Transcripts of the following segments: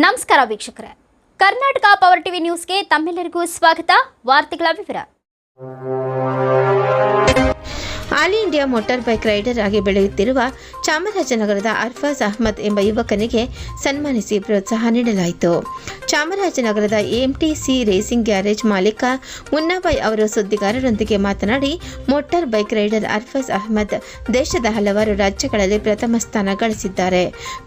ನಮಸ್ಕಾರ ವೀಕ್ಷಕರೇ, Karnataka power TV ನ್ಯೂಸ್ಗೆ ತಮ್ಮೆಲ್ಲರಿಗೂ ಸ್ವಾಗತ. ವಾರ್ತೆಗಳ ವಿವರ. All India motor bike rider ಆಗಿ ಬೆಳೆಯುತ್ತಿರುವ ಚಾಮರಾಜನಗರದ ಅರ್ಫಾಜ್ ಅಹ್ಮದ್ ಎಂಬ ಯುವಕನಿಗೆ ಸನ್ಮಾನಿಸಿ ಪ್ರೋತ್ಸಾಹ ನೀಡಲಾಯಿತು. ಚಾಮರಾಜನಗರದ ಎಎಂಟಿಸಿ ರೇಸಿಂಗ್ ಗ್ಯಾರೇಜ್ ಮಾಲೀಕ ಮುನ್ನಾಬಾಯ್ ಅವರು ಸುದ್ದಿಗಾರರೊಂದಿಗೆ ಮಾತನಾಡಿ, motor bike rider Arfaz Ahmed ದೇಶದ ಹಲವಾರು ರಾಜ್ಯಗಳಲ್ಲಿ ಪ್ರಥಮ ಸ್ಥಾನ ಗಳಿಸಿದ್ದಾರೆ.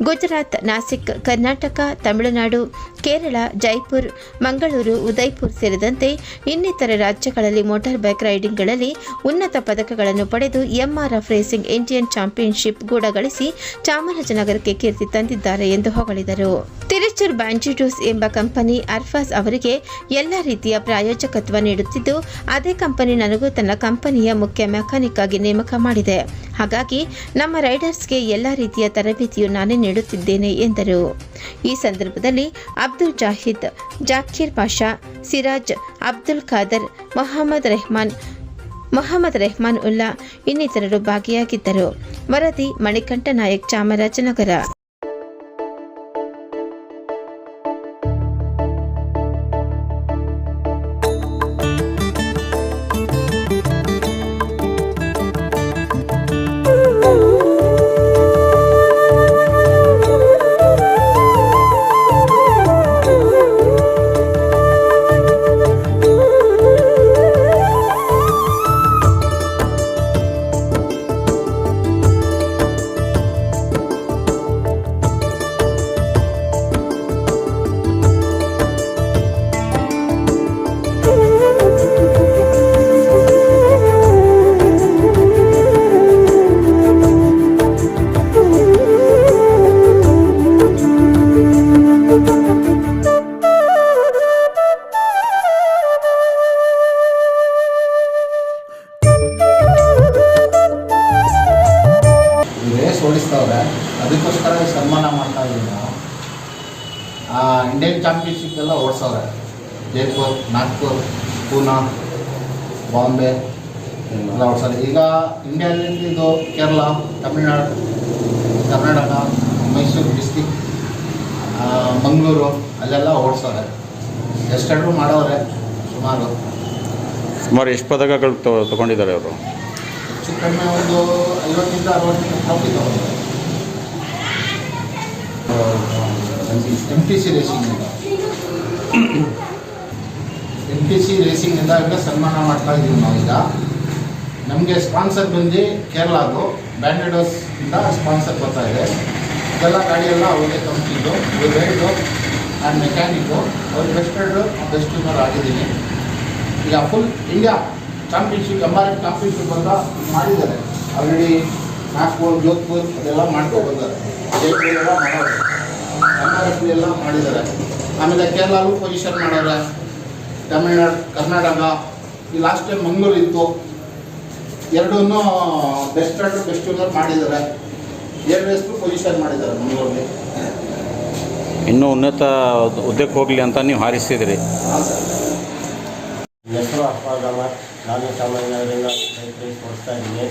ಗುಜರಾತ್, ನಾಸಿಕ್, ಕರ್ನಾಟಕ, ತಮಿಳುನಾಡು, ಕೇರಳ, ಜೈಪುರ್, ಮಂಗಳೂರು, ಉದಯ್ಪುರ್ ಸೇರಿದಂತೆ ಇನ್ನಿತರ ರಾಜ್ಯಗಳಲ್ಲಿ ಮೋಟಾರ್ ಬೈಕ್ ರೈಡಿಂಗ್ಗಳಲ್ಲಿ ಉನ್ನತ ಪದಕಗಳನ್ನು ಪಡೆದು ಎಂಆರ್ಎಫ್ ರೇಸಿಂಗ್ ಇಂಡಿಯನ್ ಚಾಂಪಿಯನ್ಶಿಪ್ ಕೂಡ ಗಳಿಸಿ ಚಾಮರಾಜನಗರಕ್ಕೆ ಕೀರ್ತಿ ತಂದಿದ್ದಾರೆ ಎಂದು ಹೊಗಳಿದರು. ತಿರುಚೂರ್ ಬ್ಯಾಂಜಿಡೂಸ್ ಎಂಬ ಕಂಪನಿ ಅರ್ಫಾಜ್ ಅವರಿಗೆ ಎಲ್ಲ ರೀತಿಯ ಪ್ರಾಯೋಜಕತ್ವ ನೀಡುತ್ತಿದ್ದು, ಅದೇ ಕಂಪನಿ ನನಗೂ ತನ್ನ ಕಂಪನಿಯ ಮುಖ್ಯ ಮೆಕ್ಯಾನಿಕ್ ಆಗಿ ನೇಮಕ ಮಾಡಿದೆ. ಹಾಗಾಗಿ ನಮ್ಮ ರೈಡರ್ಸ್ಗೆ ಎಲ್ಲ ರೀತಿಯ ತರಬೇತಿಯು ನಾನೇ ನೀಡುತ್ತಿದ್ದೇನೆ ಎಂದರು. ಈ ಸಂದರ್ಭದಲ್ಲಿ ಅಬ್ದುಲ್ ಜಾಹಿದ್, ಜಾಕೀರ್ ಪಾಷಾ, ಸಿರಾಜ್, ಅಬ್ದುಲ್ ಖಾದರ್, ಮೊಹಮ್ಮದ್ ರೆಹಮಾನ್ ಉಲ್ಲಾ ಇನ್ನಿತರರು ಭಾಗಿಯಾಗಿದ್ದರು. ವರದಿ ಮಣಿಕಂಠ ನಾಯಕ್, ಚಾಮರಾಜನಗರ. ಓಡಿಸ್ತವ್ರೆ, ಅದಕ್ಕೋಸ್ಕರ ಸನ್ಮಾನ ಮಾಡ್ತಾ ಇದ್ದೀವಿ ನಾವು. ಇಂಡಿಯನ್ ಚಾಂಪಿಯನ್ಶಿಪ್ ಎಲ್ಲ ಓಡಿಸವ್ರೆ. ಜೈಪುರ್, ನಾಗ್ಪುರ್, ಪೂನಾ, ಬಾಂಬೆ ಎಲ್ಲ ಓಡಿಸೋದು. ಈಗ ಇಂಡಿಯಾದಲ್ಲಿ ಇದು ಕೇರಳ, ತಮಿಳುನಾಡು, ಕರ್ನಾಟಕ, ಮೈಸೂರು ಡಿಸ್ಟಿಕ್, ಮಂಗಳೂರು ಅಲ್ಲೆಲ್ಲ ಓಡಿಸವ್ರೆ. ಎಷ್ಟೆಲ್ಲರೂ ಮಾಡವ್ರೆ. ಸುಮಾರು ಎಷ್ಟು ಪದಕಗಳು ತೊಗೊಂಡಿದ್ದಾರೆ ಅವರು? ಹೆಚ್ಚು ಕಡಿಮೆ ಒಂದು 50 60 ಟ್ರಾಫಿ ತಗೊಂಡಿದ್ದಾರೆ. MTC ರೇಸಿಂಗಿಂದ ಈಗ ಸನ್ಮಾನ ಮಾಡ್ತಾ ಇದ್ದೀವಿ ನಾವು. ಈಗ ನಮಗೆ ಸ್ಪಾನ್ಸರ್ ಬಂದು ಕೇರಳದು ಬ್ಯಾಂಡೆಡೋಸ್ ಇಂದ ಸ್ಪಾನ್ಸರ್ ಬರ್ತಾ ಇದೆ. ಇದೆಲ್ಲ ಗಾಡಿಯೆಲ್ಲ ಅವ್ರಿಗೆ ಕಂಪ್ನಿದು, ರೈಡು ಆ್ಯಂಡ್ ಮೆಕ್ಯಾನಿಕ್ಕು ಅವ್ರು ಬೆಸ್ಟ್ ವಿನ್ನರ್ ಆಗಿದ್ದೀನಿ. ಈಗ full India championship, MRF championship ಅಂತ ಮಾಡಿದ್ದಾರೆ. ಆಲ್ರೆಡಿ ನಾಗ್ಪುರ್, ಜೋಧ್ಪುರ್ ಅದೆಲ್ಲ ಮಾಡ್ಕೊಂಡು ಬಂದ್ದಾರೆ. ಜೈಪುರ್ ಎಲ್ಲ ಮಾಡೋರು, MRF ಎಲ್ಲ ಮಾಡಿದ್ದಾರೆ. ಆಮೇಲೆ ಕೇರಳಲ್ಲೂ ಪೊಸಿಷನ್ ಮಾಡೋರೆ, ತಮಿಳ್ನಾಡು, ಕರ್ನಾಟಕ. ಈ ಲಾಸ್ಟ್ ಟೈಮ್ ಮಂಗಳೂರು ಇತ್ತು, ಎರಡೂ ಬೆಸ್ಟ್ ವಿನ್ನರ್ ಮಾಡಿದ್ದಾರೆ. 2 ರೇಸ್ಗೂ ಪೊಸಿಷನ್ ಮಾಡಿದ್ದಾರೆ ಮಂಗಳೂರಲ್ಲಿ. ಇನ್ನೂ ಉನ್ನತ ಹುದ್ದೆಗೆ ಹೋಗಲಿ ಅಂತ ನೀವು ಹಾರೈಸಿದಿರಿ. ಹಾಂ ಸರ್. ಹೆಸರು ಅರ್ಫಾಜ್ ಅಹ್ಮದ್. ನಾನು ಚಾಮರಾಜನಗರದಿಂದ ಬೈಕ್ ರೇಸ್ ಓಡಿಸ್ತಾ ಇದ್ದೀನಿ.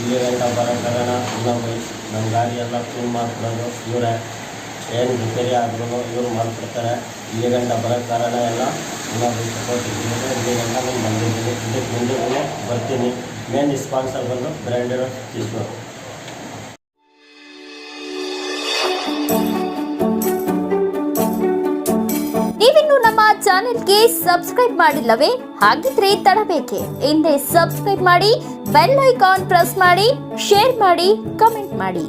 ಇಲ್ಲಿ ಗಂಟ ಬರೋ ಕಾರಣ ಇನ್ನೊಬ್ಬರು ನಮ್ಮ ಗಾಡಿ ಎಲ್ಲ ಕ್ಲೀನ್ ಮಾಡ್ಕೊಳ್ಳೋದು ಇವರೇ. ಏನು ರಿಪೇರಿ ಆದ್ರೂ ಇವರು ಮಾಡಿಕೊಡ್ತಾರೆ. ಇಲ್ಲಿ ಗಂಟ ಬರೋ ಕಾರಣ ಎಲ್ಲ ಇನ್ನೊಬ್ಬರು ಸಪೋರ್ಟ್ ಇದ್ದರೆ ಇಲ್ಲಿ ಗಂಟ ನಾನು ಬಂದಿದ್ದೀನಿ. ಇದಕ್ಕೆ ಮುಂದೆ ಬರ್ತೀನಿ. ಮೇನ್ ಸ್ಪಾನ್ಸರ್ ಬಂದು ಬ್ರ್ಯಾಂಡೆಡ್ ಟಿಶ್ಯೂ. ನೀವಿನ್ನು ನಮ್ಮ ಚಾನೆಲ್ಗೆ ಸಬ್ಸ್ಕ್ರೈಬ್ ಮಾಡಿಲ್ಲವೇ? ಹಾಗಿದ್ರೆ ತಡಬೇಕೆ? ಹಿಂದೆ ಸಬ್ಸ್ಕ್ರೈಬ್ ಮಾಡಿ, ಬೆಲ್ ಐಕಾನ್ ಪ್ರೆಸ್ ಮಾಡಿ, ಶೇರ್ ಮಾಡಿ, ಕಮೆಂಟ್ ಮಾಡಿ.